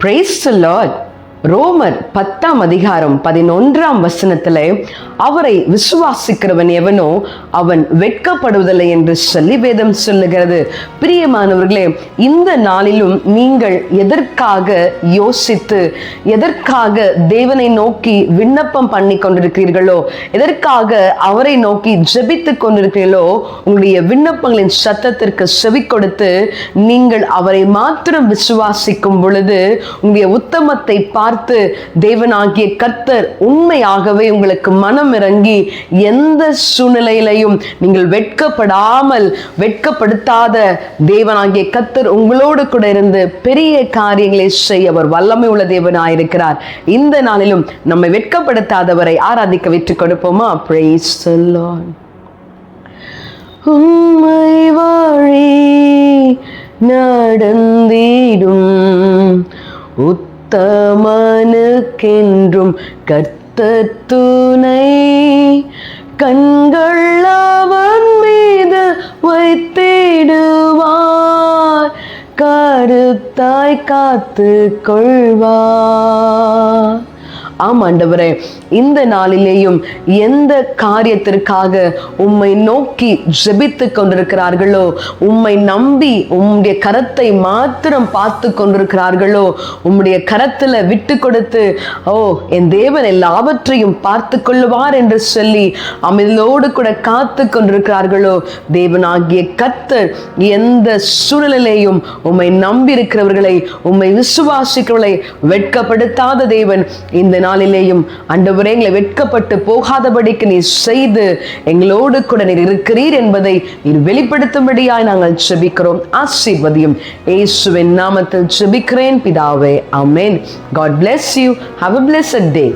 Praise the Lord. ரோமர் 10:11 அவரை விசுவாசிக்கிறவன் எவனோ அவன் வெட்கப்படுவதில்லை என்று சொல்லி வேதம் சொல்லுகிறது. பிரியமானவர்களே, இந்த நாளிலும் நீங்கள் எதற்காக யோசித்து எதற்காக தேவனை நோக்கி விண்ணப்பம் பண்ணி கொண்டிருக்கிறீர்களோ, எதற்காக அவரை நோக்கி ஜெபித்து கொண்டிருக்கிறீர்களோ, உங்களுடைய விண்ணப்பங்களின் சத்தத்திற்கு செவி கொடுத்து நீங்கள் அவரை மாத்திரம் விசுவாசிக்கும் பொழுது உங்களுடைய உத்தமத்தை பார்த்து தேவனாகிய கர்த்தர் உண்மையாகவே உங்களுக்கு மனம் இறங்கி எந்த சூழ்நிலையிலையும் நீங்கள் வெட்கப்படுத்தாத தேவனாகிய கர்த்தர் உங்களோடு கூட இருந்து பெரிய காரியங்களை செய்ய அவர் வல்லமை உள்ள தேவனாயிருக்கிறார். இந்த நாளிலும் நம்மை வெட்கப்படுத்தாதவரை ஆராதிக்க விட்டுக் கொடுப்போமா? Praise the Lord. உம்மை வழி நடந்திடும் உத்தமனுக்கென்றும் கர்த்தர் துணை, கண்கள் அவன் மீது வைத்திடுவார், கருத்தாய் காத்து கொள்வார். ஆமாண்டவரே, இந்த நாளிலேயும் எந்த காரியத்திற்காக உம்மை நோக்கி ஜெபித்து கொண்டிருக்கிறார்களோ, உம்மை நம்பி உம்முடைய கரத்தை மாத்திரம் பார்த்து கொண்டிருக்கிறார்களோ, உம்முடைய கரத்துல விட்டு கொடுத்து என் தேவன் எல்லாவற்றையும் பார்த்து கொள்ளுவார் என்று சொல்லி அமைதியோடு கூட காத்து கொண்டிருக்கிறார்களோ, தேவனாகிய கர்த்தர் எந்த சூழ்நிலையிலையும் உம்மை நம்பி இருக்கிறவர்களை, உம்மை விசுவாசிக்கிறவர்களை வெட்கப்படுத்தாத தேவன். இந்த நாளிலேயும் ஆண்டவரே, எங்களை வெட்கப்பட்டு போகாதபடிக்கு நீர் செய்து எங்களோடு கூட நீர் இருக்கிறீர் என்பதை நீர் வெளிப்படுத்தும்படியாய் நாங்கள் ஜெபிக்கிறோம். ஆசீர்வதியும் இயேசுவின் நாமத்தில் ஜெபிக்கிறேன் பிதாவே, ஆமென். God bless you. Have a blessed day.